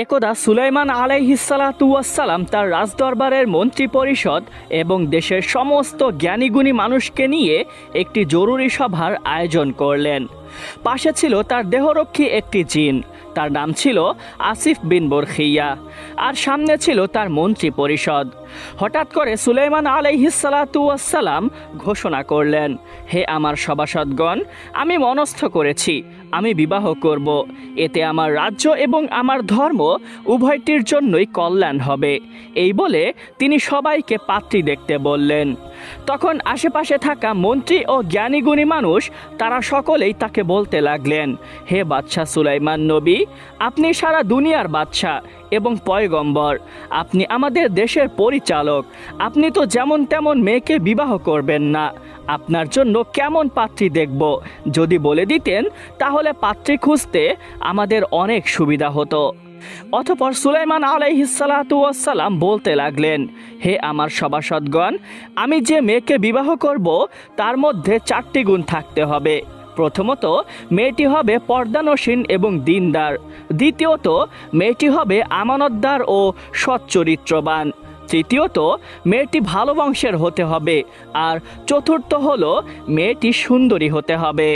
একদা সুলাইমান আলাইহিসসালাতু ওয়াসসালাম তার রাজদরবারের মন্ত্রী পরিষদ এবং দেশের সমস্ত জ্ঞানীগুণী মানুষকে নিয়ে একটি জরুরি সভার আয়োজন করলেন। পাশে ছিল তার দেহরক্ষী একটি জিন, তার নাম ছিল আসিফ বিন বরখিয়া, আর সামনে ছিল তার মন্ত্রী পরিষদ। হঠাৎ করে সুলাইমান আলাইহিসসালাতু ওয়াসসালাম ঘোষণা করলেন, হে আমার সভাসদগণ, আমি মনস্থ করেছি আমি বিবাহ করব। এতে আমার রাজ্য এবং আমার ধর্ম উভয়টির জন্যই কল্যাণ হবে। এই বলে তিনি সবাইকে পাত্রী দেখতে বললেন। তখন আশেপাশে থাকা মন্ত্রী ও জ্ঞানীগুণী মানুষ তারা সকলেই তাকে বলতে লাগলেন, হে বাদশাহ সুলাইমান নবী, আপনি সারা দুনিয়ার বাদশাহ এবং পয়গম্বর, আপনি আমাদের দেশের পরিচালক, আপনি তো যেমন তেমন মেয়েকে বিবাহ করবেন না। আপনার জন্য কেমন পাত্রী দেখব, যদি বলে দিতেন তাহলে পাত্রী খুঁজতে আমাদের অনেক সুবিধা হতো। অতঃপর সুলাইমান আলাইহিসসালাতু ওয়াসসালাম বলতে লাগলেন, হে আমার সভাসদগণ, আমি যে মেয়েকে বিবাহ করব তার মধ্যে 4টি গুণ থাকতে হবে। প্রথমত, মেয়েটি হবে পর্দানসীন এবং দিনদার। দ্বিতীয়ত, মেয়েটি হবে আমানতদার ও সচ্চরিত্রবান। তৃতীয়ত, মেয়েটি ভালো বংশের হতে হবে। আর চতুর্থ হলো, মেয়েটি সুন্দরী হতে হবে।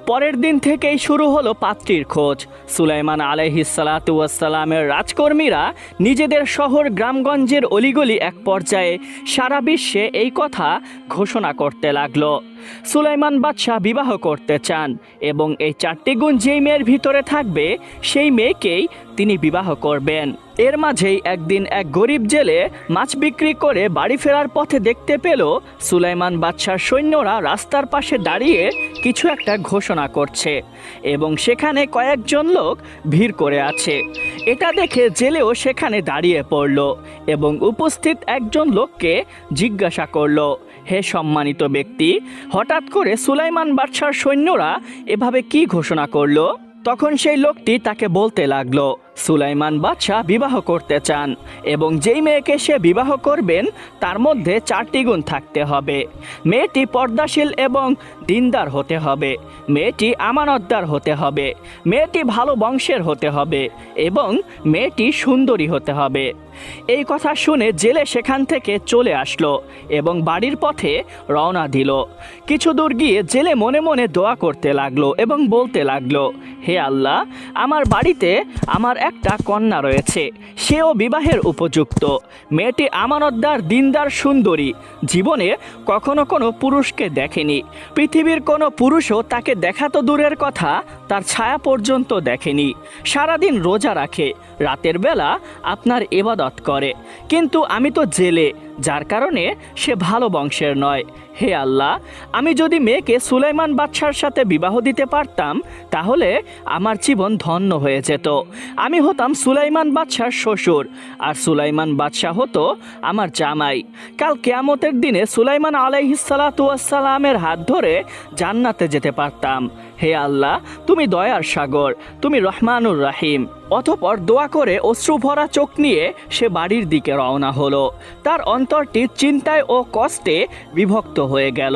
পরের দিন থেকেই শুরু হলো পাত্রীর খোঁজ। সুলাইমান আলাইহিসসালাতু ওয়াসসালামের রাজকর্মীরা নিজেদের শহর গ্রামগঞ্জের অলিগলি এক পর্যায়ে সারা বিশ্বে এই কথা ঘোষণা করতে লাগলো, সুলাইমান বাদশাহ বিবাহ করতে চান এবং এই 4টি গুণ যেই মেয়ের ভিতরে থাকবে সেই মেয়েকেই তিনি বিবাহ করবেন। এর মাঝেই একদিন এক গরিব জেলে মাছ বিক্রি করে বাড়ি ফেরার পথে দেখতে পেল সুলাইমান বাদশার সৈন্যরা রাস্তার পাশে দাঁড়িয়ে কিছু একটা ঘোষণা করছে এবং সেখানে কয়েকজন লোক ভিড় করে আছে। এটা দেখে জেলেও সেখানে দাঁড়িয়ে পড়ল এবং উপস্থিত একজন লোককে জিজ্ঞাসা করল, হে সম্মানিত ব্যক্তি, হঠাৎ করে সুলাইমান বাদশার সৈন্যরা এভাবে কি ঘোষণা করলো? তখন সেই লোকটি তাকে বলতে লাগলো, সুলাইমান বাদশাহ বিবাহ করতে চান এবং যেই মেয়েকে সে বিবাহ করবেন তার মধ্যে 4টি গুণ থাকতে হবে। মেয়েটি পর্দাশীল এবং দিনদার হতে হবে, মেয়েটি আমানতদার হতে হবে, মেয়েটি ভালো বংশের হতে হবে এবং মেয়েটি সুন্দরী হতে হবে। এই কথা শুনে জেলে সেখান থেকে চলে আসলো এবং বাড়ির পথে রওনা দিল। কিছু দূর গিয়ে জেলে মনে মনে দোয়া করতে লাগলো এবং বলতে লাগলো, হে আল্লাহ, আমার বাড়িতে আমার একটা কন্যা রয়েছে, সেও বিবাহের উপযুক্ত। মেয়েটি আমানতদার, দিনদার, সুন্দরী, জীবনে কখনো কোনো পুরুষকে দেখেনি। পৃথিবীর কোনো পুরুষও তাকে দেখা তো দূরের কথা, তার ছায়া পর্যন্ত দেখেনি। সারাদিন রোজা রাখে, রাতের বেলা আপনার ইবাদত করে, কিন্তু আমি তো জেলে, যার কারণে সে ভালো বংশের নয়। হে আল্লাহ, আমি যদি মেয়েকে সুলাইমান বাদশার সাথে বিবাহ দিতে পারতাম তাহলে আমার জীবন ধন্য হয়ে যেত। আমি হতাম সুলাইমান বাদশার শ্বশুর আর সুলাইমান বাদশাহ হতো আমার জামাই। কাল কিয়ামতের দিনে সুলাইমান আলাইহিসসালাতু ওয়াসসালামের হাত ধরে জান্নাতে যেতে পারতাম। হে আল্লাহ, তুমি দয়ার সাগর, তুমি রহমানুর রাহিম। অতঃপর দোয়া করে অশ্রু ভরা চোখ নিয়ে সে বাড়ির দিকে রওনা হলো। তার অন্তরটি চিন্তায় ও কষ্টে বিভক্ত হয়ে গেল।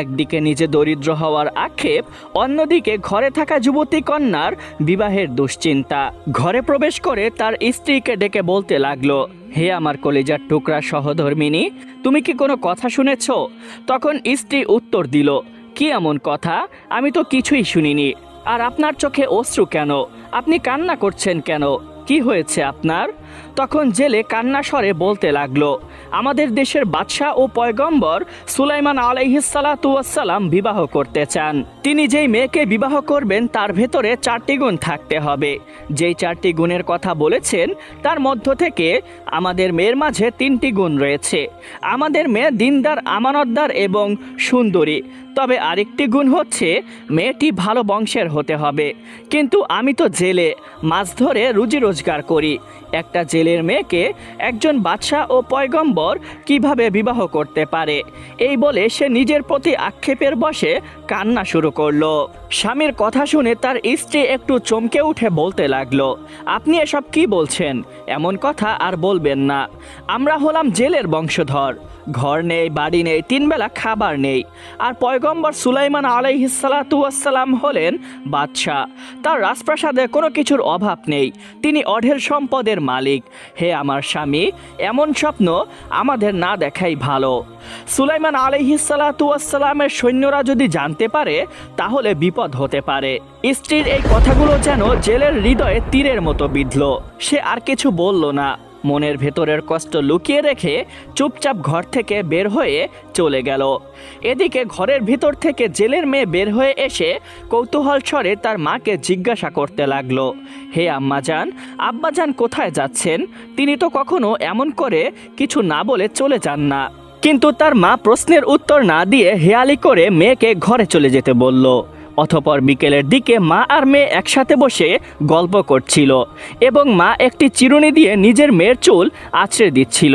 একদিকে নিজে দরিদ্র হওয়ার আক্ষেপ, অন্যদিকে ঘরে থাকা যুবতী কন্যার বিবাহের দুশ্চিন্তা। ঘরে প্রবেশ করে তার স্ত্রীকে ডেকে বলতে লাগলো, হে আমার কলিজার টুকরা সহধর্মিনী, তুমি কি কোনো কথা শুনেছ? তখন স্ত্রী উত্তর দিল, কি এমন কথা? আমি তো কিছুই শুনিনি। আর আপনার চোখে অশ্রু কেন? আপনি কান্না করছেন কেন? কি হয়েছে আপনার? তখন জেলে কান্না স্বরে বলতে লাগলো, আমাদের দেশের বাদশাহ ও পয়গম্বর সুলাইমান আলাইহিসসালাতু ওয়াসসালাম বিবাহ করতে চান। তিনি যেই মেয়েকে বিবাহ করবেন তার ভেতরে 4টি গুণ থাকতে হবে। যেই 4টি গুণের কথা বলেছেন তার মধ্য থেকে আমাদের মেয়ের মাঝে 3টি গুণ রয়েছে। আমাদের মেয়ে দিনদার, আমানতদার এবং সুন্দরী। তবে আরেকটি গুণ হচ্ছে মেয়েটি ভালো বংশের হতে হবে। কিন্তু আমি তো জেলে, মাছ ধরে রুজি রোজগার করি। একটা জেলের মেয়েকে একজন বাদশাহ ও পয়গম্বর কিভাবে বিবাহ করতে পারে? এই বলে সে নিজের প্রতি আক্ষেপের বশে কান্না শুরু করলো। স্বামীর কথা শুনে তার স্ত্রী একটু চমকে উঠে বলতে লাগলো, আপনি এসব কি বলছেন? এমন কথা আর বলবেন না। আমরা হলাম জেলের বংশধর, ঘর নেই, বাড়ি নেই, 3 বেলা খাবার নেই। আর পয়গম্বর সুলাইমান আলাইহিসসালাতু ওয়াসসালাম হলেন বাদশাহ। তার রাজপ্রাসাদে কোনো কিছুর অভাব নেই, তিনি অঢেল সম্পদের মালিক। হে আমার স্বামী, এমন স্বপ্ন আমাদের না দেখাই ভালো। সুলাইমান আলাইহিসসালাতু ওয়াসসালামের সৈন্যরা যদি জানতে পারে তাহলে বিপদ হতে পারে। স্ত্রীর এই কথাগুলো যেন জেলের হৃদয়ে তীরের মতো বিঁধল। সে আর কিছু বলল না, মনের ভেতরের কষ্ট লুকিয়ে রেখে চুপচাপ ঘর থেকে বের হয়ে চলে গেল। এদিকে ঘরের ভিতর থেকে জেলের মেয়ে বের হয়ে এসে কৌতূহল স্বরে তার মাকে জিজ্ঞাসা করতে লাগলো, হে আম্মাজান, আব্বাজান কোথায় যাচ্ছেন? তিনি তো কখনো এমন করে কিছু না বলে চলে যান না। কিন্তু তার মা প্রশ্নের উত্তর না দিয়ে হেয়ালি করে মেয়েকে ঘরে চলে যেতে বলল। অতঃপর বিকেলের দিকে মা আর মেয়ে একসাথে বসে গল্প করছিল এবং মা একটি চিরুনি দিয়ে নিজের মেয়ের চুল আঁচড়ে দিচ্ছিল।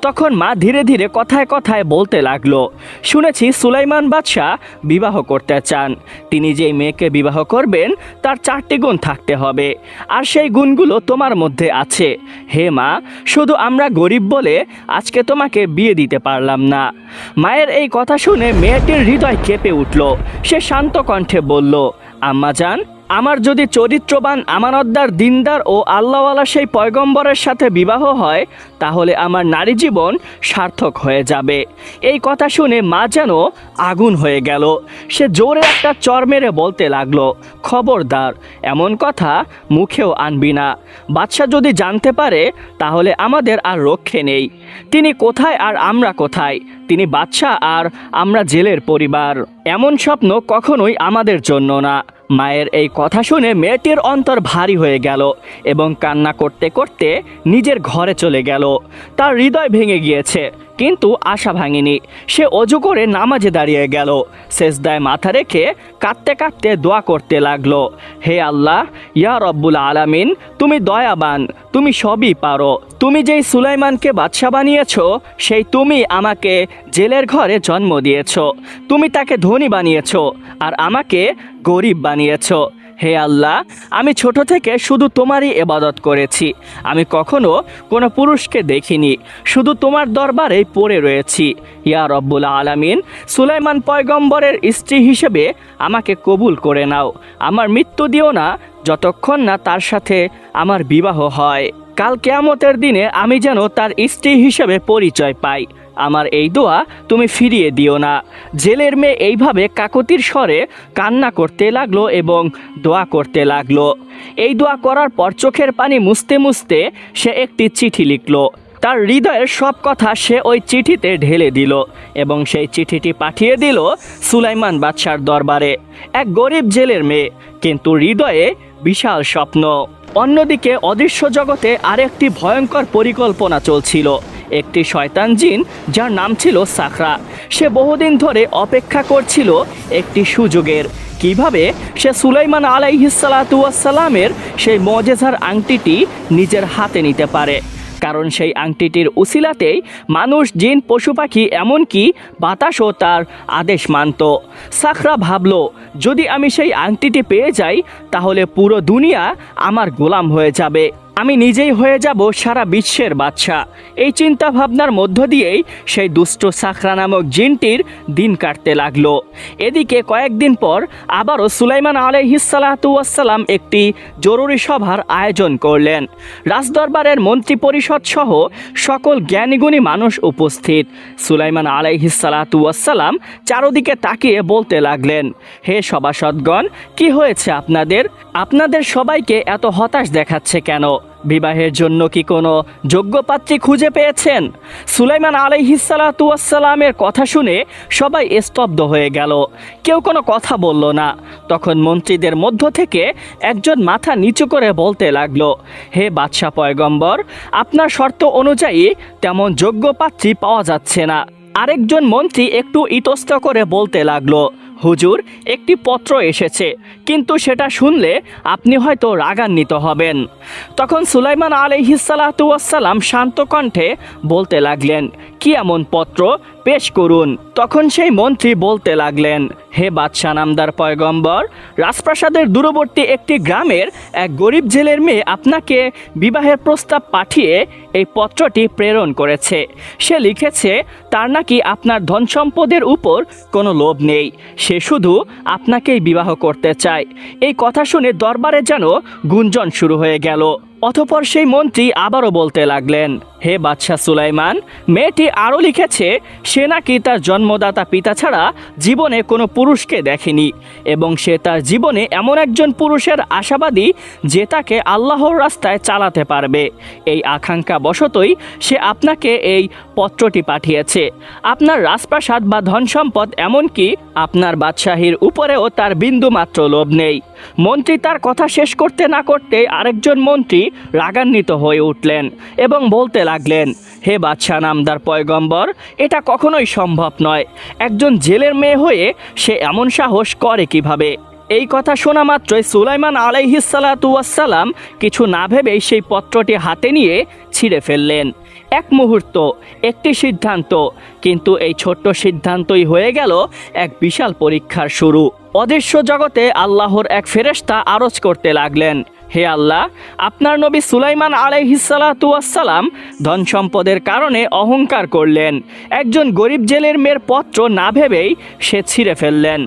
তখন মা ধীরে ধীরে কথায় কথায় বলতে লাগলো, শুনেছি সুলাইমান বাদশাহ বিবাহ করতে চান। তিনি যেই মেয়েকে বিবাহ করবেন তার 4টি গুণ থাকতে হবে, আর সেই গুণগুলো তোমার মধ্যে আছে। হে মা, শুধু আমরা গরিব বলে আজকে তোমাকে বিয়ে দিতে পারলাম না। মায়ের এই কথা শুনে মেয়েটির হৃদয় কেঁপে উঠল। সে শান্ত কণ্ঠে বলল, আম্মাজান, আমার যদি চরিত্রবান, আমানতদার, দিনদার ও আল্লাহওয়ালা সেই পয়গম্বরের সাথে বিবাহ হয় তাহলে আমার নারী জীবন সার্থক হয়ে যাবে। এই কথা শুনে মা যেন আগুন হয়ে গেল। সে জোরে একটা চর মেরে বলতে লাগলো, খবরদার, এমন কথা মুখেও আনবি না। বাদশাহ যদি জানতে পারে তাহলে আমাদের আর রক্ষে নেই। তিনি কোথায় আর আমরা কোথায়? তিনি বাদশাহ আর আমরা জেলের পরিবার। এমন স্বপ্ন কখনোই আমাদের জন্য না। মায়ের এই কথা শুনে মেয়েটির অন্তর ভারী হয়ে গেল এবং কান্না করতে করতে নিজের ঘরে চলে গেল। তার হৃদয় ভেঙে গিয়েছে, কিন্তু আশা ভাঙেনি। সে অজু করে নামাজে দাঁড়িয়ে গেল। সেজদায় মাথা রেখে কাঁদতে কাঁদতে দোয়া করতে লাগলো, হে আল্লাহ, ইয়া রব্বুল আলামিন, তুমি দয়াবান, তুমি সবই পারো। তুমি যেই সুলাইমানকে বাদশা বানিয়েছো সেই তুমি আমাকে জেলের ঘরে জন্ম দিয়েছো। তুমি তাকে ধনী বানিয়েছো আর আমাকে গরিব বানিয়েছো। হে আল্লাহ, আমি ছোট থেকে শুধু তোমারই ইবাদত করেছি। আমি কখনো কোনো পুরুষকে দেখিনি, শুধু তোমার দরবারে পড়ে রয়েছি। ইয়া রব্বুল আলামিন, সুলাইমান পয়গম্বরের স্ত্রী হিসেবে আমাকে কবুল করে নাও। আমার মৃত্যু দিও না যতক্ষণ না তার সাথে আমার বিবাহ হয়। কাল কিয়ামতের দিনে আমি যেন তার স্ত্রী হিসেবে পরিচয় পাই। আমার এই দোয়া তুমি ফিরিয়ে দিও না। জেলের মেয়ে এইভাবে কাকতির স্বরে কান্না করতে লাগলো এবং দোয়া করতে লাগলো। এই দোয়া করার পর চোখের পানি মুছতে মুছতে সে একটি চিঠি লিখলো। তার হৃদয়ের সব কথা সে ওই চিঠিতে ঢেলে দিল এবং সেই চিঠিটি পাঠিয়ে দিল সুলাইমান বাদশার দরবারে। এক গরিব জেলের মেয়ে, কিন্তু হৃদয়ে বিশাল স্বপ্ন। অন্যদিকে অদৃশ্য জগতে আরেকটি ভয়ঙ্কর পরিকল্পনা চলছিল। একটি শয়তান জিন, যার নাম ছিল সাখরা, সে বহুদিন ধরে অপেক্ষা করছিল একটি সুযোগের, কিভাবে সে সুলাইমান আলাইহিসসালাতু ওয়াসসালামের সেই মুজিজার আংটিটি নিজের হাতে নিতে পারে। কারণ সেই আংটিটির উসিলাতেই মানুষ, জিন, পশু পাখি, এমনকি বাতাসও তার আদেশ মানত। সাখরা ভাবল, যদি আমি সেই আংটিটি পেয়ে যাই তাহলে পুরো দুনিয়া আমার গোলাম হয়ে যাবে, আমি নিজেই হয়ে যাব সারা বিশ্বের বাদশা। এই চিন্তা ভাবনার মধ্য দিয়েই সেই দুষ্ট সাখরা নামক জিনটির দিন কাটতে লাগলো। এদিকে কয়েকদিন পর আবারও সুলাইমান আলাইহিসসালাতু ওয়াসসালাম একটি জরুরি সভার আয়োজন করলেন। রাজদরবারের মন্ত্রী পরিষদ সহ সকল জ্ঞানীগুণী মানুষ উপস্থিত। সুলাইমান আলাইহিসসালাতু ওয়াসসালাম চারদিকে তাকিয়ে বলতে লাগলেন, হে সভাসদগণ, কি হয়েছে আপনাদের? আপনাদের সবাইকে এত হতাশ দেখাচ্ছে কেন? বিবাহের জন্য কি কোনো যোগ্য পাত্রী খুঁজে পেয়েছেন? সুলাইমান আলাইহিসসালাতু ওয়াসসালামের কথা শুনে সবাই স্তব্ধ হয়ে গেল, কেউ কোনো কথা বলল না। তখন মন্ত্রীদের মধ্য থেকে একজন মাথা নিচু করে বলতে লাগলো, হে বাদশা পয়গম্বর, আপনার শর্ত অনুযায়ী তেমন যোগ্য পাত্রী পাওয়া যাচ্ছে না। আরেকজন মন্ত্রী একটু ইতস্ত করে বলতে লাগলো, হুজুর, একটি পত্র এসেছে, কিন্তু সেটা শুনলে আপনি হয়তো রাগান্বিত হবেন। তখন সুলাইমান আলাইহিসসালাতু ওয়াসসালাম শান্ত কণ্ঠে বলতে লাগলেন, কি এমন পত্র? পেশ করুন। তখন সেই মন্ত্রী বলতে লাগলেন, হে বাদশা নামদার পয়গম্বর, রাজপ্রাসাদের দূরবর্তী একটি গ্রামের এক গরিব জেলের মেয়ে আপনাকে বিবাহের প্রস্তাব পাঠিয়ে এই পত্রটি প্রেরণ করেছে। সে লিখেছে তার নাকি আপনার ধন সম্পদের উপর কোনো লোভ নেই, সে শুধু আপনাকেই বিবাহ করতে চায়। এই কথা শুনে দরবারে যেন গুঞ্জন শুরু হয়ে গেল। অতঃপর সেই মন্ত্রী আবারও বলতে লাগলেন, হে বাদশাহ সুলাইমান, মেয়েটি আরও লিখেছে সে নাকি তার জন্মদাতা পিতা ছাড়া জীবনে কোনো পুরুষকে দেখেনি এবং সে তার জীবনে এমন একজন পুরুষের আশাবাদী যে তাকে আল্লাহর রাস্তায় চালাতে পারবে। এই আকাঙ্ক্ষা বশতই সে আপনাকে এই পত্রটি পাঠিয়েছে। আপনার রাজপ্রাসাদ বা ধন সম্পদ, এমনকি আপনার বাদশাহীর উপরেও তার বিন্দুমাত্র লোভ নেই। মন্ত্রী তার কথা শেষ করতে না করতে আরেকজন মন্ত্রী রাগান্বিত হয়ে উঠলেন এবং বলতে লাগলেন, হে বাদশাহ নামদার পয়গম্বর, এটা কখনোই সম্ভব নয়। একজন জেলের মেয়ে হয়ে সে এমন সাহস করে কিভাবে? এই কথা শোনা মাত্রই সুলাইমান আলাইহিসসালাতু ওয়াসসালাম কিছু না ভেবেই সেই পত্রটি হাতে নিয়ে ছিঁড়ে ফেললেন। এক মুহূর্ত, একটি সিদ্ধান্ত, কিন্তু এই ছোট্ট সিদ্ধান্তই হয়ে গেল এক বিশাল পরীক্ষার শুরু। অদৃশ্য জগতে আল্লাহর এক ফেরেশতা আরজ করতে লাগলেন, হে আল্লাহ, আপনার নবী সুলাইমান আলাইহিসসালাতু ওয়াসসালাম ধন সম্পদের কারণে অহংকার করলেন। একজন গরিব জেলের মেয়ের পত্র না ভেবেই সে ছিঁড়ে ফেললেন।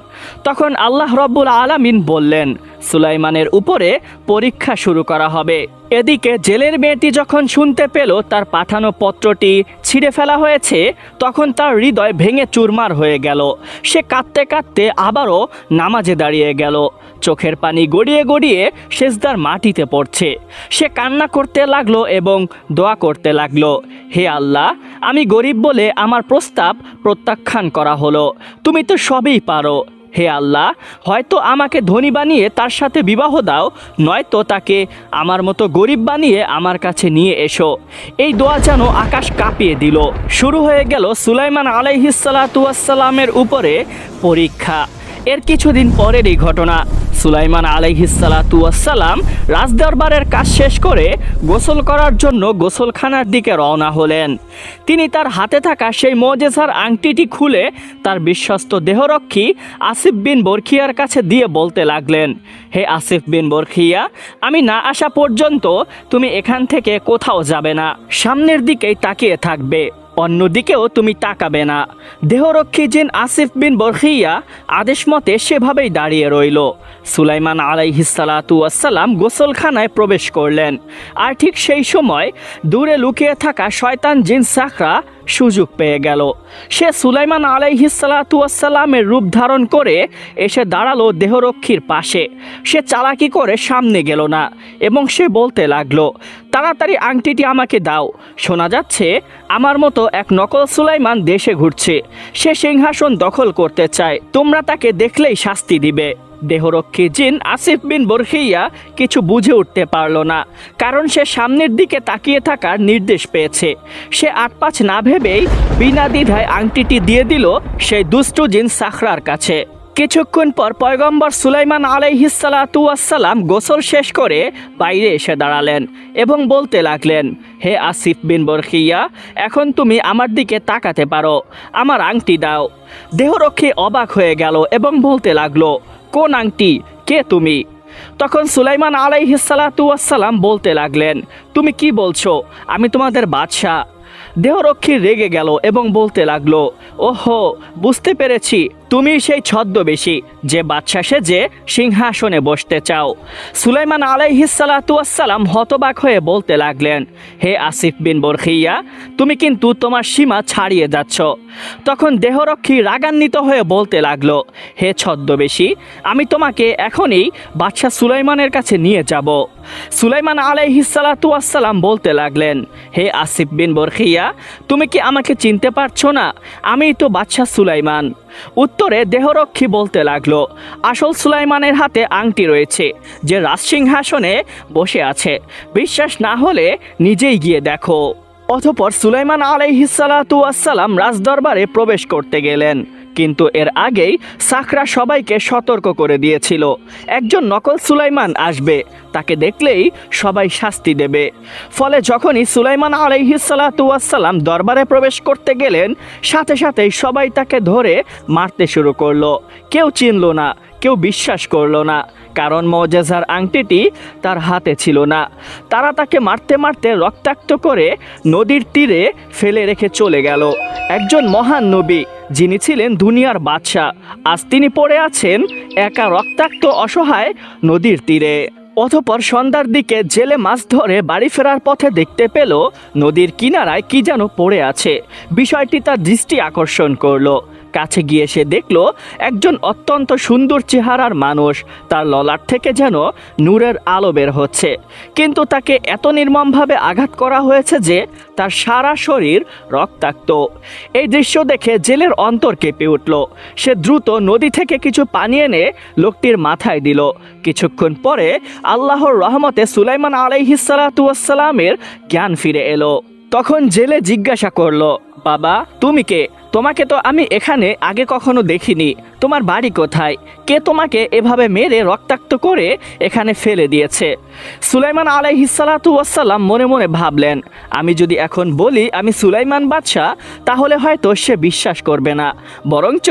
তখন আল্লাহ রব্বুল আলামিন বললেন, সুলাইমানের উপরে পরীক্ষা শুরু করা হবে। এদিকে জেলের মেয়েটি যখন শুনতে পেল তার পাঠানো পত্রটি ছিঁড়ে ফেলা হয়েছে, তখন তার হৃদয় ভেঙে চুরমার হয়ে গেল। সে কাঁদতে কাঁদতে আবারও নামাজে দাঁড়িয়ে গেল। চোখের পানি গড়িয়ে গড়িয়ে সেজদার মাটিতে পড়ছে। সে কান্না করতে লাগলো এবং দোয়া করতে লাগলো, হে আল্লাহ, আমি গরিব বলে আমার প্রস্তাব প্রত্যাখ্যান করা হলো। তুমি তো সবই পারো। হে আল্লাহ, হয়তো আমাকে ধনী বানিয়ে তার সাথে বিবাহ দাও, নয়তো তাকে আমার মতো গরিব বানিয়ে আমার কাছে নিয়ে এসো। এই দোয়া যেন আকাশ কাঁপিয়ে দিল। শুরু হয়ে গেল সুলাইমান আলাইহিসসালাতু ওয়াসসালামের উপরে পরীক্ষা। এর কিছুদিন পরেরই ঘটনা। সুলাইমান আলাইহিসসালাতু ওয়াসসালাম রাজদরবারের কাজ শেষ করে গোসল করার জন্য গোসলখানার দিকে রওনা হলেন। তিনি তার হাতে থাকা সেই মুজিজার আংটিটি খুলে তার বিশ্বস্ত দেহরক্ষী আসিফ বিন বরখিয়ার কাছে দিয়ে বলতে লাগলেন, হে আসিফ বিন বরখিয়া, আমি না আসা পর্যন্ত তুমি এখান থেকে কোথাও যাবে না, সামনের দিকেই তাকিয়ে থাকবে, অন্যদিকেও তুমি তাকাবে না। দেহরক্ষী জিন আসিফ বিন বরখিয়া আদেশ মতে সেভাবেই দাঁড়িয়ে রইল। সুলাইমান আলাইহিসসালাতু ওয়াসসালাম গোসলখানায় প্রবেশ করলেন। আর ঠিক সেই সময় দূরে লুকিয়ে থাকা শয়তান জিন সাখরা সুযোগ পেয়ে গেল। সে সুলাইমান আলাইহিসসালাতু ওয়াসসালামের রূপ ধারণ করে এসে দাঁড়ালো দেহরক্ষীর পাশে। সে চালাকি করে সামনে গেল না এবং সে বলতে লাগলো, তাড়াতাড়ি আংটিটি আমাকে দাও। শোনা যাচ্ছে আমার মতো এক নকল সুলাইমান দেশে ঘুরছে। সে সিংহাসন দখল করতে চায়। তোমরা তাকে দেখলেই শাস্তি দিবে। দেহরক্ষী জিন আসিফ বিন বরখিয়া কিছু বুঝে উঠতে পারল না, কারণ সে সামনের দিকে তাকিয়ে থাকার নির্দেশ পেয়েছে। সে আটপাঁচ না ভেবেই বিনা দ্বিধায় আংটিটি দিয়ে দিল সেই দুষ্টু জিন সাখরার কাছে। কিছুক্ষণ পর পয়গম্বর সুলাইমান আলাইহিসসালাতু ওয়াসসালাম গোসল শেষ করে বাইরে এসে দাঁড়ালেন এবং বলতে লাগলেন, হে আসিফ বিন বরখিয়া, এখন তুমি আমার দিকে তাকাতে পারো, আমার আংটি দাও। দেহরক্ষী অবাক হয়ে গেল এবং বলতে লাগলো, কোন আংটি? কে তুমি? তখন সুলাইমান আলাইহিসসালাতু ওয়াসসালাম বলতে লাগলেন, তুমি কি বলছো? আমি তোমাদের বাদশাহ। দেহরক্ষী রেগে গেল এবং বলতে লাগলো, ওহো, বুঝতে পেরেছি, তুমি সেই ছদ্মবেশী যে বাদশা সেজে সিংহাসনে বসতে চাও। সুলাইমান আলাইহিসসালাতু ওয়াসসালাম হতবাক হয়ে বলতে লাগলেন, হে আসিফ বিন বরখিয়া, তুমি কিন্তু তোমার সীমা ছাড়িয়ে যাচ্ছ। তখন দেহরক্ষী রাগান্বিত হয়ে বলতে লাগলো, হে ছদ্মবেশী, আমি তোমাকে এখনই বাদশা সুলাইমানের কাছে নিয়ে যাব। সুলাইমান আলাইহিসসালাতু ওয়াসসালাম বলতে লাগলেন, হে আসিফ বিন বরখিয়া, তুমি কি আমাকে চিনতে পারছো না? আমি তো বাদশা সুলাইমান। উত্তরে দেহরক্ষী বলতে লাগলো, আসল সুলাইমানের হাতে আংটি রয়েছে, যে রাজসিংহাসনে বসে আছে। বিশ্বাস না হলে নিজেই গিয়ে দেখো। অতঃপর সুলাইমান আলাইহিসসালাতু ওয়াসসালাম রাজদরবারে প্রবেশ করতে গেলেন, কিন্তু এর আগেই সাখরা সবাইকে সতর্ক করে দিয়েছিল, একজন নকল সুলাইমান আসবে, তাকে দেখলেই সবাই শাস্তি দেবে। ফলে যখনই সুলাইমান আলাইহিসসালাতু ওয়াসসালাম দরবারে প্রবেশ করতে গেলেন, সাথে সাথেই সবাই তাকে ধরে মারতে শুরু করলো। কেউ চিনল না, কেউ বিশ্বাস করলো না, কারণ মুআজিজার আংটিটি তার হাতে ছিল না। তারা তাকে মারতে মারতে রক্তাক্ত করে নদীর তীরে ফেলে রেখে চলে গেল। একজন মহান নবী, যিনি ছিলেন দুনিয়ার বাদশা, আজ তিনি পড়ে আছেন একা রক্তাক্ত অসহায় নদীর তীরে। অতঃপর সন্ধ্যার দিকে জেলে মাছ ধরে বাড়ি ফেরার পথে দেখতে পেল নদীর কিনারায় কি যেন পড়ে আছে। বিষয়টি তার দৃষ্টি আকর্ষণ করলো। কাছে গিয়ে সে দেখল একজন অত্যন্ত সুন্দর চেহারার মানুষ, তার ললাট থেকে যেন নূরের আলো বের হচ্ছে, কিন্তু তাকে এত নির্মমভাবে আঘাত করা হয়েছে যে তার সারা শরীর রক্তাক্ত। এই দৃশ্য দেখে জেলের অন্তর কেঁপে উঠল। সে দ্রুত নদী থেকে কিছু পানি এনে লোকটির মাথায় দিল। কিছুক্ষণ পরে আল্লাহর রহমতে সুলাইমান আলাইহিসসালাতু ওয়াসসালামের জ্ঞান ফিরে এলো। তখন জেলে জিজ্ঞাসা করলো, বাবা তুমি কে? তোমাকে তো আমি এখানে আগে কখনো দেখিনি। তোমার বাড়ি কোথায়? কে তোমাকে এভাবে মেরে রক্তাক্ত করে এখানে ফেলে দিয়েছে? সুলাইমান আলাইহিসসালাতু ওয়াসসালাম মনে মনে ভাবলেন, আমি যদি এখন বলি আমি সুলাইমান বাদশাহ, তাহলে হয়তো সে বিশ্বাস করবে না, বরঞ্চ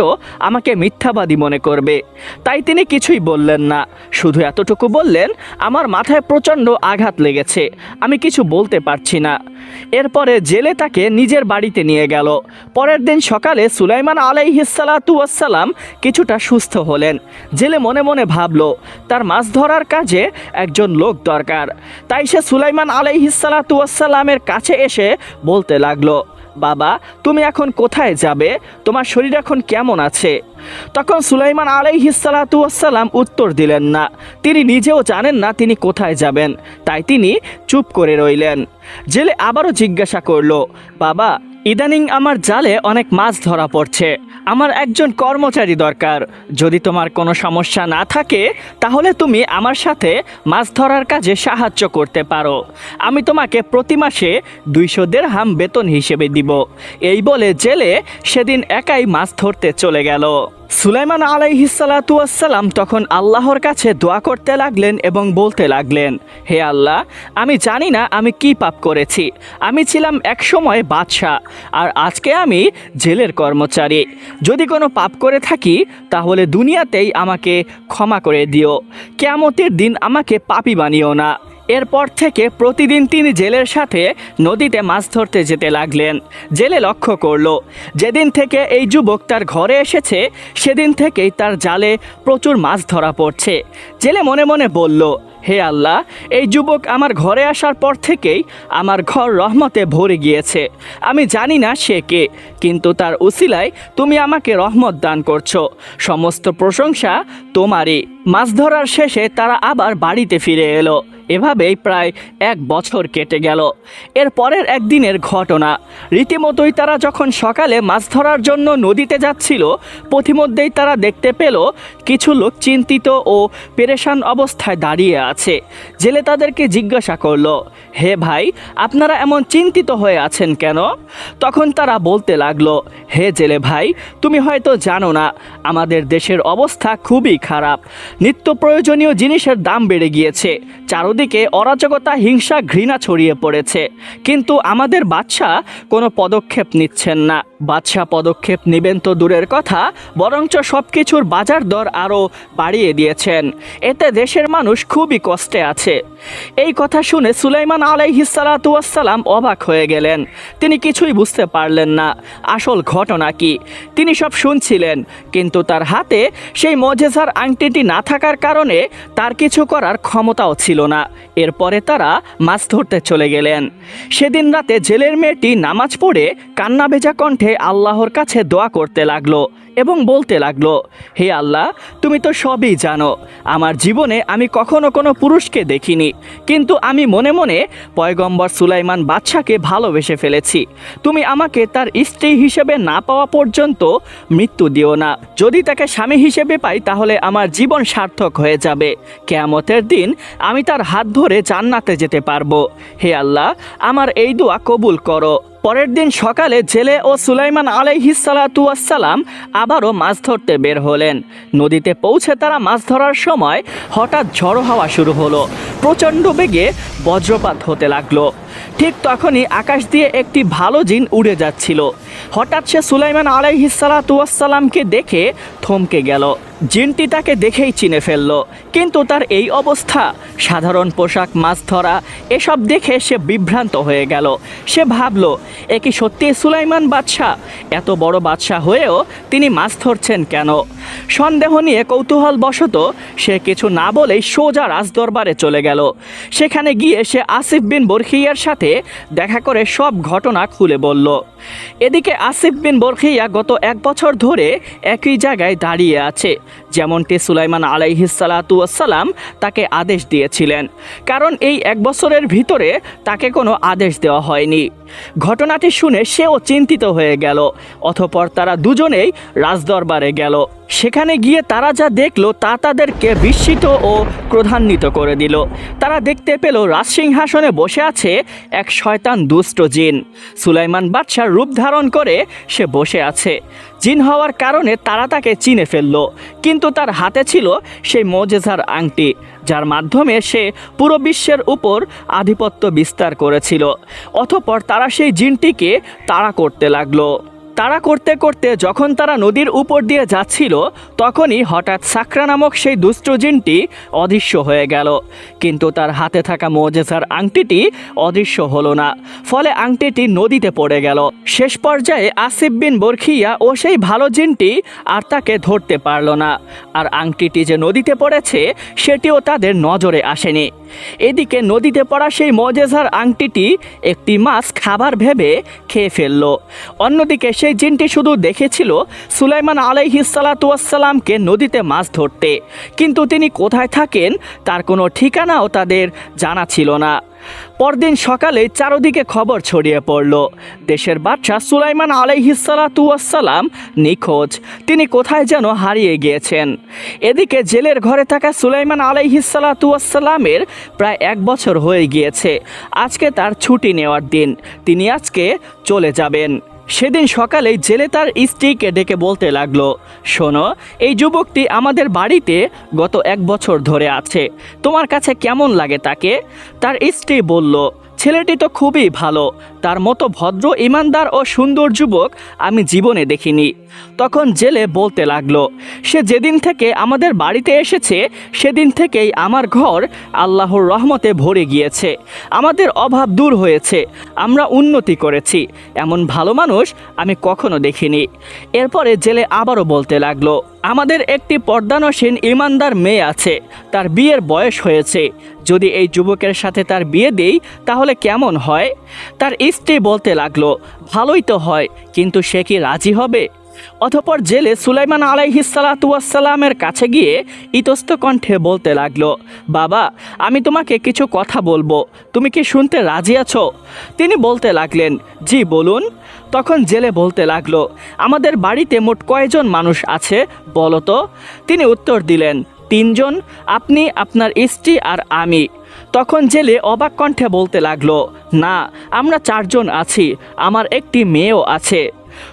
আমাকে মিথ্যাবাদী মনে করবে। তাই তিনি কিছুই বললেন না, শুধু এতটুকু বললেন, আমার মাথায় প্রচণ্ড আঘাত লেগেছে, আমি কিছু বলতে পারছি না। এরপরে জেলে তাকে নিজের বাড়িতে নিয়ে গেল। পরের দিন সকালে সুলাইমান আলাইহিসসালাতু ওয়াসসালাম কিছুটা সুস্থ হলেন। জেলে মনে মনে ভাবল, তার মাছ ধরার কাজে একজন লোক দরকার। তাই সে সুলাইমান আলাইহিসসালাতু ওয়াসসালামের কাছে এসে বলতে লাগলো, বাবা তুমি এখন কোথায় যাবে? তোমার শরীর এখন কেমন আছে? তখন সুলাইমান আলাইহিসসালাতু ওয়াসসালাম উত্তর দিলেন না। তিনি নিজেও জানেন না তিনি কোথায় যাবেন, তাই তিনি চুপ করে রইলেন। জেলে আবারও জিজ্ঞাসা করলো, বাবা ইদানিং আমার জালে অনেক মাছ ধরা পড়ছে, আমার একজন কর্মচারী দরকার। যদি তোমার কোনো সমস্যা না থাকে তাহলে তুমি আমার সাথে মাছ ধরার কাজে সাহায্য করতে পারো। আমি তোমাকে প্রতি মাসে 200 দিরহাম বেতন হিসেবে দিব। এই বলে জেলে সেদিন একাই মাছ ধরতে চলে গেল। সুলাইমান আলাইহিসসালাতু ওয়াসসালাম তখন আল্লাহর কাছে দোয়া করতে লাগলেন এবং বলতে লাগলেন, হে আল্লাহ, আমি জানি না আমি কি পাপ করেছি। আমি ছিলাম একসময় বাদশা, আর আজকে আমি জেলের কর্মচারী। যদি কোনো পাপ করে থাকি তাহলে দুনিয়াতেই আমাকে ক্ষমা করে দিও, কিয়ামতের দিন আমাকে পাপী বানিও না। এরপর থেকে প্রতিদিন তিনি জেলের সাথে নদীতে মাছ ধরতে যেতে লাগলেন। জেলে লক্ষ্য করলো, যেদিন থেকে এই যুবক তার ঘরে এসেছে সেদিন থেকেই তার জালে প্রচুর মাছ ধরা পড়ছে। জেলে মনে মনে বলল, হে আল্লাহ, এই যুবক আমার ঘরে আসার পর থেকেই আমার ঘর রহমতে ভরে গিয়েছে। আমি জানি না সে কে, কিন্তু তার উসিলায় তুমি আমাকে রহমত দান করছো। সমস্ত প্রশংসা তোমারই। মাছ ধরার শেষে তারা আবার বাড়িতে ফিরে এলো। এভাবেই প্রায় 1 বছর কেটে গেল। এর পরের একদিনের ঘটনা, রীতিমতোই তারা যখন সকালে মাছ ধরার জন্য নদীতে যাচ্ছিল, পথিমধ্যেই তারা দেখতে পেল কিছু লোক চিন্তিত ও পেরেশান অবস্থায় দাঁড়িয়ে আছে। জেলে তাদেরকে জিজ্ঞাসা করলো, হে ভাই, আপনারা এমন চিন্তিত হয়ে আছেন কেন? তখন তারা বলতে লাগলো, হে জেলে ভাই, তুমি হয়তো জানো না, আমাদের দেশের অবস্থা খুবই খারাপ। নিত্য প্রয়োজনীয় জিনিসের দাম বেড়ে গিয়েছে, চারদিকে অরাজকতা, হিংসা, ঘৃণা ছড়িয়ে পড়েছে, কিন্তু আমাদের বাদশা কোনো পদক্ষেপ নিচ্ছেন না। বাদশা পদক্ষেপ নেবেন তো দূরের কথা, বরঞ্চ সব কিছুর বাজার দর আরও বাড়িয়ে দিয়েছেন। এতে দেশের মানুষ খুবই কষ্টে আছে। এই কথা শুনে সুলাইমান আলাইহিসসালাতু ওয়াসসালাম অবাক হয়ে গেলেন। তিনি কিছুই বুঝতে পারলেন না আসল ঘটনা কি। তিনি সব শুনছিলেন, কিন্তু তার হাতে সেই মুআজিজার আংটিটি না থাকার কারণে তার কিছু করার ক্ষমতাও ছিল না। এরপরে তারা মাছ ধরতে চলে গেলেন। সেদিন রাতে জেলের মেয়েটি নামাজ পড়ে কান্না ভেজা কণ্ঠে আল্লাহর কাছে দোয়া করতে লাগলো এবং বলতে লাগলো, হে আল্লাহ, তুমি তো সবই জানো। আমার জীবনে আমি কখনো কোনো পুরুষকে দেখিনি, কিন্তু আমি মনে মনে পয়গম্বর সুলাইমান বাদশাকে ভালোবেসে ফেলেছি। তুমি আমাকে তার স্ত্রী হিসেবে না পাওয়া পর্যন্ত মৃত্যু দিও না। যদি তাকে স্বামী হিসেবে পাই তাহলে আমার জীবন সার্থক হয়ে যাবে। কিয়ামতের দিন আমি তার হাত ধরে জান্নাতে যেতে পারবো। হে আল্লাহ, আমার এই দোয়া কবুল করো। পরের দিন সকালে জেলে ও সুলাইমান আলাইহিসসালাতু ওয়াসসালাম আবারও মাছ ধরতে বের হলেন। নদীতে পৌঁছে তারা মাছ ধরার সময় হঠাৎ ঝড়ো হাওয়া শুরু হলো। প্রচণ্ড বেগে বজ্রপাত হতে লাগলো। ঠিক তখনই আকাশ দিয়ে একটি ভালো জিন উড়ে যাচ্ছিল। হঠাৎ সে সুলাইমান আলাইহিসসালাতু ওয়াসসালামকে দেখে থমকে গেল। জিনটি তাকে দেখেই চিনে ফেলল, কিন্তু তার এই অবস্থা, সাধারণ পোশাক, মাছ ধরা এসব দেখে সে বিভ্রান্ত হয়ে গেল। সে ভাবল, এ কি সত্যি সুলাইমান বাদশাহ? এত বড় বাদশাহ হয়েও তিনি মাছ ধরছেন কেন? সন্দেহ নিয়ে কৌতূহলবশত সে কিছু না বলেই সোজা রাজদরবারে চলে গেল। সেখানে গিয়ে সে আসিফ বিন বরখিয়ার সাথে দেখা করে সব ঘটনা খুলে বলল। এদিকে আসিফ বিন বরখিয়া গত 1 বছর ধরে একই জায়গায় দাঁড়িয়ে আছে, যেমনটি সুলাইমান আলাইহিসসালাতু ওয়াসসালাম তাকে আদেশ দিয়েছিলেন, কারণ এই 1 বছরের ভিতরে তাকে কোনো আদেশ দেওয়া হয়নি। ঘটনাটি শুনে সেও চিন্তিত হয়ে গেল। অতঃপর তারা দুজনেই রাজদরবারে গেল। সেখানে গিয়ে তারা যা দেখলো তা তাদেরকে বিস্মিত ও ক্রোধান্বিত করে দিল। তারা দেখতে পেল রাজসিংহাসনে বসে আছে এক শয়তান দুষ্ট জিন। সুলাইমান বাদশার রূপ ধারণ করে সে বসে আছে। জিন হওয়ার কারণে তারা তাকে চিনে ফেলল, কিন্তু তার হাতে ছিল সেই মোজেজার আংটি, যার মাধ্যমে সে পুরো বিশ্বের উপর আধিপত্য বিস্তার করেছিল। অতঃপর তারা সেই জিনটিকে তাড়া করতে লাগলো। তাড়া করতে করতে যখন তারা নদীর উপর দিয়ে যাচ্ছিল, তখনই হঠাৎ সাকরা নামক সেই দুষ্ট জিনটি অদৃশ্য হয়ে গেল, কিন্তু তার হাতে থাকা মোজেজার আংটিটি অদৃশ্য হলো না। ফলে আংটিটি নদীতে পড়ে গেল। শেষ পর্যায়ে আসিফ বিন বরখিয়া ও সেই ভালো জিনটি আর তাকে ধরতে পারল না, আর আংটিটি যে নদীতে পড়েছে সেটিও তাদের নজরে আসেনি। এদিকে নদীতে পড়া সেই মোজেজার আংটিটি একটি মাছ খাবার ভেবে খেয়ে ফেলল। অন্যদিকে সেই জিনটি শুধু দেখেছিল সুলাইমান আলাইহিসসালাতু ওয়াসসালামকে নদীতে মাছ ধরতে, কিন্তু তিনি কোথায় থাকেন তার কোনো ঠিকানাও তাদের জানা ছিল না। পরদিন সকালে চারদিকে খবর ছড়িয়ে পড়ল, দেশের বাদশাহ সুলাইমান আলাইহিসসালাতু ওয়াসসালাম নিখোঁজ, তিনি কোথায় যেন হারিয়ে গিয়েছেন। এদিকে জেলের ঘরে থাকা সুলাইমান আলাইহিসসালাতু ওয়াসসালামের প্রায় 1 বছর হয়ে গিয়েছে। আজকে তার ছুটি নেওয়ার দিন, তিনি আজকে চলে যাবেন। সেদিন সকালেই জেলে তার স্ত্রীকে ডেকে বলতে লাগলো, শোনো, এই যুবকটি আমাদের বাড়িতে গত 1 বছর ধরে আছে, তোমার কাছে কেমন লাগে তাকে? তার স্ত্রী বলল, ছেলেটি তো খুবই ভালো, তার মতো ভদ্র, ইমানদার ও সুন্দর যুবক আমি জীবনে দেখিনি। তখন জেলে বলতে লাগলো, সে যেদিন থেকে আমাদের বাড়িতে এসেছে সেদিন থেকেই আমার ঘর আল্লাহর রহমতে ভরে গিয়েছে, আমাদের অভাব দূর হয়েছে, আমরা উন্নতি করেছি, এমন ভালো মানুষ আমি কখনো দেখিনি। এরপরে জেলে আবারও বলতে লাগলো, আমাদের একটি পর্দানসীন ইমানদার মেয়ে আছে, তার বিয়ের বয়স হয়েছে, যদি এই যুবকের সাথে তার বিয়ে দেই তাহলে কেমন হয়? তার স্ত্রী বলতে লাগলো, ভালোই তো হয়, কিন্তু সে কি রাজি হবে? অতঃপর জেলে সুলাইমান আলাইহিসসালাতু ওয়াসসালামের কাছে গিয়ে ইতস্ত কণ্ঠে বলতে লাগলো, বাবা, আমি তোমাকে কিছু কথা বলবো, তুমি কি শুনতে রাজি আছো? তিনি বলতে লাগলেন, জি বলুন। তখন জেলে বলতে লাগলো, আমাদের বাড়িতে মোট কয়জন মানুষ আছে বলো তো? তিনি উত্তর দিলেন, 3 জন, আপনি, আপনার স্ত্রী আর আমি। তখন জেলে অবাক কণ্ঠে বলতে লাগলো, না, আমরা 4 জন আছি, আমার একটি মেয়েও আছে।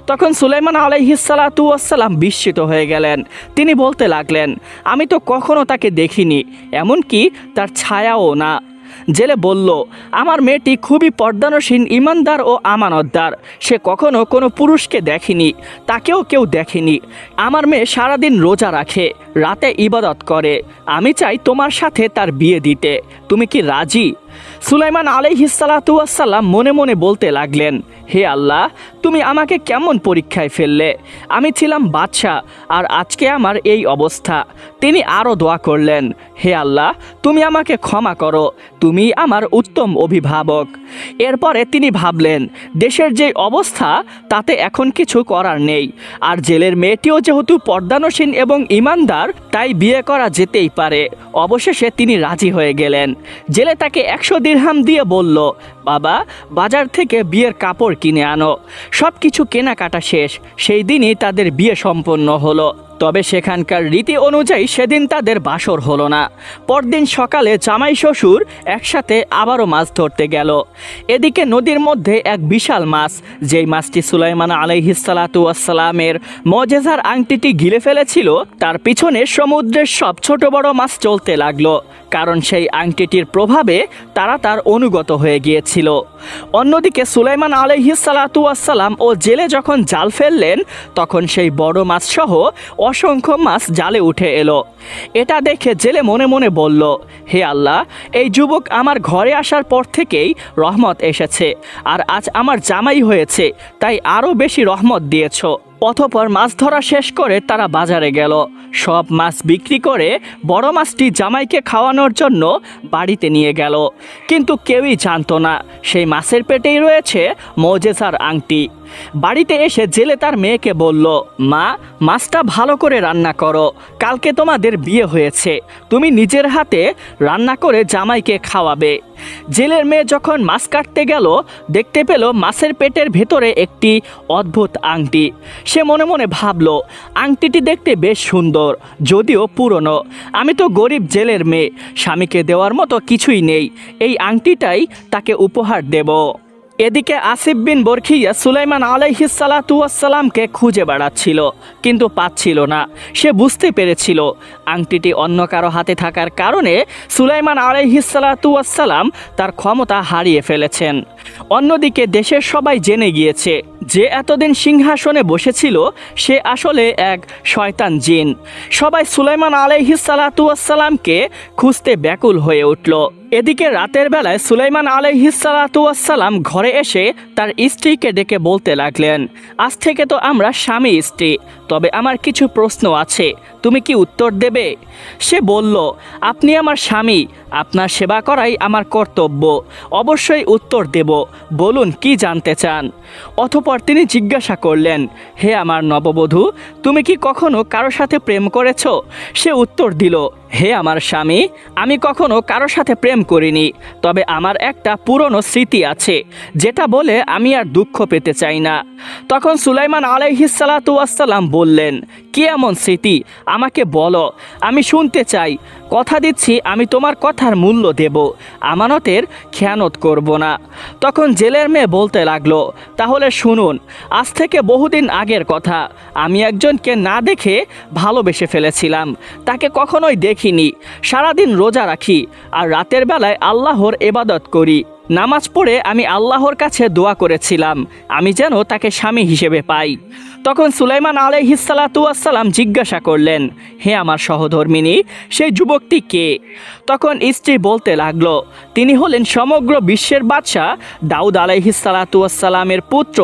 তখন সুলাইমান আলাইহিসসালাতু ওয়াসসালাম বিস্মিত হয়ে গেলেন। তিনি বলতে লাগলেন, আমি তো কখনো তাকে দেখিনি, এমনকি তার ছায়াও না। জেলে বলল, আমার মেয়েটি খুবই পর্দানসীন, ইমানদার ও আমানতদার, সে কখনো কোনো পুরুষকে দেখেনি, তাকেও কেউ দেখেনি। আমার মেয়ে সারাদিন রোজা রাখে, রাতে ইবাদত করে, আমি চাই তোমার সাথে তার বিয়ে দিতে, তুমি কি রাজি? সুলাইমান আলাইহিসসালাতু ওয়াসসালাম মনে মনে বলতে লাগলেন, হে আল্লাহ, তুমি আমাকে কেমন পরীক্ষায় ফেললে? আমি ছিলাম বাদশাহ, আর আজকে আমার এই অবস্থা। তিনি আরও দোয়া করলেন, হে আল্লাহ, তুমি আমাকে ক্ষমা করো, তুমি আমার উত্তম অভিভাবক। এরপরে তিনি ভাবলেন, দেশের যে অবস্থা তাতে এখন কিছু করার নেই, আর জেলের মেয়েটিও যেহেতু পর্দানসীন এবং ইমানদার, তাই বিয়ে করা যেতেই পারে। অবশেষে তিনি রাজি হয়ে গেলেন। জেলে তাকে 100 দিরহাম দিয়ে বলল, বাবা, বাজার থেকে বিয়ের কাপড় কিনে আনো। সব কিছু কেনাকাটা শেষ, সেই দিনই তাদের বিয়ে সম্পন্ন হলো। তবে সেখানকার রীতি অনুযায়ী সেদিন তাদের বাসর হলো না। পরদিন সকালে জামাই শ্বশুর একসাথে আবারও মাছ ধরতে গেল। এদিকে নদীর মধ্যে এক বিশাল মাছ, যেই মাছটি সুলাইমান আলাইহিসসালাতু ওয়াসসালামের মোজেজার আংটিটি গিলে ফেলেছিল, তার পিছনে সমুদ্রের সব ছোট বড় মাছ চলতে লাগলো। কারণ সেই আংটিটির প্রভাবে তারা তার অনুগত হয়ে গিয়েছিল। অন্যদিকে সুলাইমান আলাইহিসসালাতু ওয়াসসালাম ও জেলে যখন জাল ফেললেন তখন সেই বড় মাছ সহ অসংখ্য মাছ জালে উঠে এলো। এটা দেখে জেলে মনে মনে বলল, হে আল্লাহ, এই যুবক আমার ঘরে আসার পর থেকেই রহমত এসেছে, আর আজ আমার জামাই হয়েছে, তাই আরও বেশি রহমত দিয়েছ। অতঃপর মাছ ধরা শেষ করে তারা বাজারে গেল। সব মাছ বিক্রি করে বড় মাছটি জামাইকে খাওয়ানোর জন্য বাড়িতে নিয়ে গেল। কিন্তু কেউই জানতো না সেই মাছের পেটেই রয়েছে মুজিজার আংটি। বাড়িতে এসে জেলে তার মেয়েকে বলল, মা, মাছটা ভালো করে রান্না করো, কালকে তোমাদের বিয়ে হয়েছে, তুমি নিজের হাতে রান্না করে জামাইকে খাওয়াবে। জেলের মেয়ে যখন মাছ কাটতে গেল দেখতে পেল মাছের পেটের ভেতরে একটি অদ্ভুত আংটি। সে মনে মনে ভাবল, আংটিটি দেখতে বেশ সুন্দর, যদিও পুরনো। আমি তো গরিব জেলের মেয়ে, স্বামীকে দেওয়ার মতো কিছুই নেই, এই আংটিটাই তাকে উপহার দেব। এদিকে আসিফ বিন বরখিয়া সুলাইমান আলাইহিসসালাতু ওয়াসসালামকে খুঁজে বেড়াচ্ছিল, কিন্তু পাচ্ছিল না। সে বুঝতে পেরেছিল আংটিটি অন্য কারো হাতে থাকার কারণে সুলাইমান আলাইহিসসালাতু ওয়াসসালাম তার ক্ষমতা হারিয়ে ফেলেছেন। অন্যদিকে দেশের সবাই জেনে গিয়েছে যে এতদিন সিংহাসনে বসেছিল সে আসলে এক শয়তান জিন। সবাই সুলাইমান আলাইহিসসালাতু ওয়াসসালামকে খুঁজতে ব্যাকুল হয়ে উঠল। এদিকে রাতের বেলায় সুলাইমান আলাইহিসসালাতু ওয়াসসালাম ঘরে এসে তার স্ত্রীকে ডেকে বলতে লাগলেন, আজ থেকে তো আমরা স্বামী স্ত্রী, তবে আমার কিছু প্রশ্ন আছে, তুমি কি উত্তর দেবে? সে বলল, আপনি আমার স্বামী, আপনার সেবা করাই আমার কর্তব্য, অবশ্যই উত্তর দেব, বলুন কি জানতে চান। অতঃপর তিনি জিজ্ঞাসা করলেন, হে আমার নববধূ, তুমি কি কখনো কারো সাথে প্রেম করেছ? সে উত্তর দিল, হে আমার স্বামী, আমি কখনো কারো সাথে প্রেম করিনি, তবে আমার একটা পুরনো স্মৃতি আছে যেটা বলে আমি আর দুঃখ পেতে চাই না। তখন সুলাইমান আলাইহিসসালাতু ওয়াসসালাম বললেন, কি এমন স্মৃতি, আমাকে বলো, আমি শুনতে চাই। কথা দিচ্ছি আমি তোমার কথার মূল্য দেব, আমানতের খেয়ানত করব না। তখন জেলের মেয়ে বলতে লাগলো, তাহলে শুনুন, আজ থেকে বহুদিন আগের কথা, আমি একজনকে না দেখে ভালোবেসে ফেলেছিলাম, তাকে কখনোই দেখিনি। সারাদিন রোজা রাখি আর রাতের বেলায় আল্লাহর ইবাদত করি। নামাজ পড়ে আমি আল্লাহর কাছে দোয়া করেছিলাম আমি যেন তাকে স্বামী হিসেবে পাই। তখন সুলাইমান আলাইহিসসালাতু ওয়াসসালাম জিজ্ঞাসা করলেন, হে আমার সহধর্মিনী, সেই যুবকটি কে? তখন স্ত্রী বলতে লাগলো, তিনি হলেন সমগ্র বিশ্বের বাদশাহ দাউদ আলাইহিসসালাতু ওয়াসসালামের পুত্র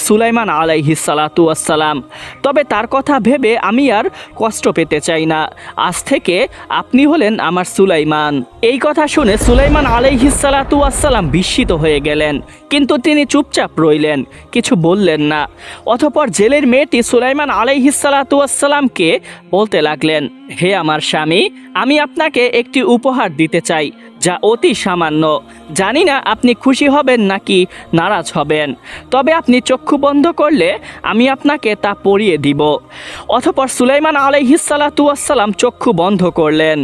সুলাইমান আলাইহিসসালাতু ওয়াসসালাম। তবে তার কথা ভেবে আমি আর কষ্ট পেতে চাই না, আজ থেকে আপনি হলেন আমার সুলাইমান। এই কথা শুনে সুলাইমান আলাইহিসসালাতু ওয়াসসালাম বিস্মিত হয়ে গেলেন, কিন্তু তিনি চুপচাপ রইলেন, কিছু বললেন না। অতঃপর জেলের মেয়েটি সুলাইমান আলাইহিসসালাতু ওয়াসসালামকে বলতে লাগলেন, হে আমার স্বামী, আমি আপনাকে একটি উপহার দিতে চাই যা অতি সামান্য। জানি না আপনি খুশি হবেন নাকি নারাজ হবেন, তবে আপনি চক্ষু বন্ধ করলে আমি আপনাকে তা পরিয়ে দিব। অতঃপর সুলাইমান আলাইহিসসালাতু ওয়াসসালাম চক্ষু বন্ধ করলেন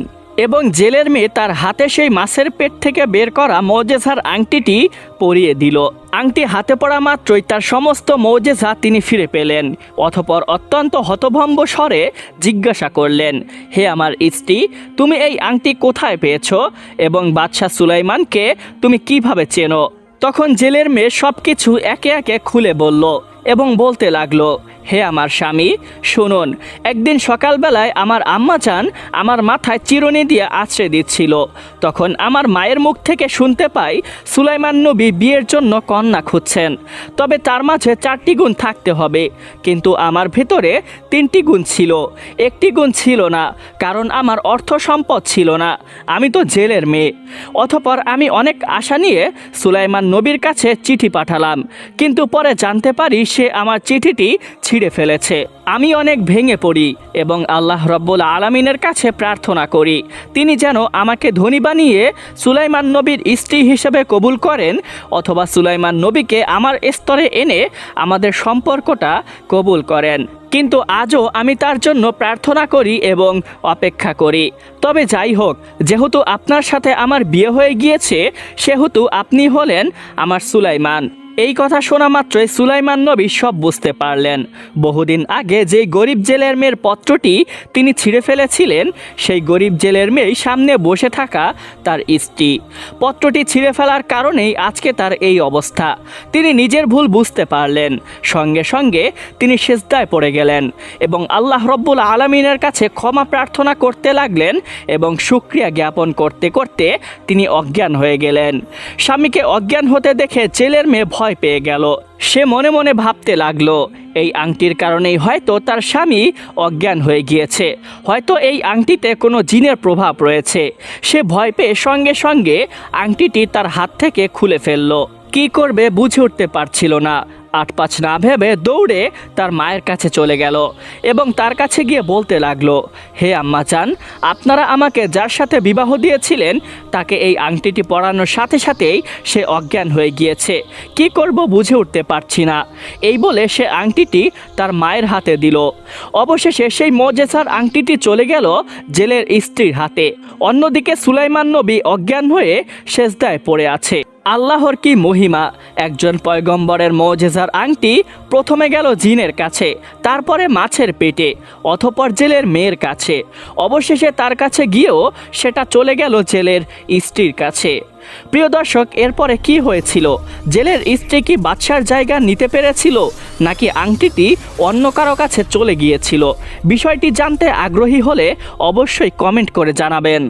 এবং জেলের মেয়ে তার হাতে সেই মাছের পেট থেকে বের করা মুজিজার আংটিটি পরিয়ে দিল। আংটি হাতে পড়া মাত্রই তার সমস্ত মুজিজা তিনি ফিরে পেলেন। অতঃপর অত্যন্ত হতভম্ব স্বরে জিজ্ঞাসা করলেন, হে আমার স্ত্রী, তুমি এই আংটি কোথায় পেয়েছ এবং বাদশাহ সুলাইমানকে তুমি কিভাবে চেনো? তখন জেলের মেয়ে সব কিছু একে একে খুলে বলল এবং বলতে লাগলো, হে আমার স্বামী, শুনুন, একদিন সকালবেলায় আমার আম্মাজান আমার মাথায় চিরুনি দিয়ে আছড়ে দিচ্ছিল। তখন আমার মায়ের মুখ থেকে শুনতে পাই সুলাইমান নবী বিয়ের জন্য কন্যা খুঁজছেন, তবে তার মাঝে 4টি গুণ থাকতে হবে, কিন্তু আমার ভেতরে 3টি গুণ ছিল, 1টি গুণ ছিল না, কারণ আমার অর্থ সম্পদ ছিল না, আমি তো জেলের মেয়ে। অতঃপর আমি অনেক আশা নিয়ে সুলাইমান নবীর কাছে চিঠি পাঠালাম, কিন্তু পরে জানতে পারি সে আমার চিঠিটি ছিঁড়ে ফেলেছে। আমি অনেক ভেঙে পড়ি এবং আল্লাহ রব্বুল আলামিনের কাছে প্রার্থনা করি তিনি যেন আমাকে ধনী বানিয়ে সুলাইমান নবীর স্ত্রী হিসেবে কবুল করেন, অথবা সুলাইমান নবীকে আমার স্তরে এনে আমাদের সম্পর্কটা কবুল করেন। কিন্তু আজও আমি তার জন্য প্রার্থনা করি এবং অপেক্ষা করি। তবে যাই হোক, যেহেতু আপনার সাথে আমার বিয়ে হয়ে গিয়েছে সেহেতু আপনি হলেন আমার সুলাইমান। এই কথা শোনা মাত্রই সুলাইমান নবী সব বুঝতে পারলেন। বহুদিন আগে যে গরিব জেলের মেয়ের পত্রটি তিনি ছিঁড়ে ফেলেছিলেন, সেই গরিব জেলের মেয়ে সামনে বসে থাকা তার স্ত্রী। পত্রটি ছিঁড়ে ফেলার কারণেই আজকে তার এই অবস্থা। তিনি নিজের ভুল বুঝতে পারলেন। সঙ্গে সঙ্গে তিনি সিজদায় পড়ে গেলেন এবং আল্লাহ রব্বুল আলামিনের কাছে ক্ষমা প্রার্থনা করতে লাগলেন এবং শুকরিয়া জ্ঞাপন করতে করতে তিনি অজ্ঞান হয়ে গেলেন। স্বামীকে অজ্ঞান হতে দেখে জেলের মেয়ে ভয় পেয়ে গেল। সে মনে মনে ভাবতে লাগলো, এই আংটির কারণেই হয়তো তার স্বামী অজ্ঞান হয়ে গিয়েছে, হয়তো এই আংটিতে কোনো জিনের প্রভাব রয়েছে। সে ভয় পেয়ে সঙ্গে সঙ্গে আংটিটি তার হাত থেকে খুলে ফেলল। কি করবে বুঝে উঠতে পারছিল না। আটপাচ না ভেবে দৌড়ে তার মায়ের কাছে চলে গেল এবং তার কাছে গিয়ে বলতে লাগলো, হে আম্মাজান, আপনারা আমাকে যার সাথে বিবাহ দিয়েছিলেন তাকে এই আংটিটি পরানোর সাথে সাথেই সে অজ্ঞান হয়ে গিয়েছে। কি করব বুঝে উঠতে পারছি না। এই বলে সে আংটিটি তার মায়ের হাতে দিল। অবশেষে সেই মুজিজার আংটিটি চলে গেল জেলের স্ত্রীর হাতে। অন্যদিকে সুলাইমান নবী অজ্ঞান হয়ে সিজদায় পড়ে আছে। আল্লাহর কি মহিমা! একজন পয়গম্বরের মুজিজার আংটি প্রথমে গেল জিনের কাছে, তারপরে মাছের পেটে, অতঃপর জেলের মেয়ের কাছে, অবশেষে তার কাছে গিয়েও সেটা চলে গেল জেলের স্ত্রীর কাছে। প্রিয় দর্শক, এরপরে কি হয়েছিল? জেলের স্ত্রী কি বাদশার জায়গা নিতে পেরেছিল, নাকি আংটিটি অন্য কারো কাছে চলে গিয়েছিল? বিষয়টি জানতে আগ্রহী হলে অবশ্যই কমেন্ট করে জানাবেন।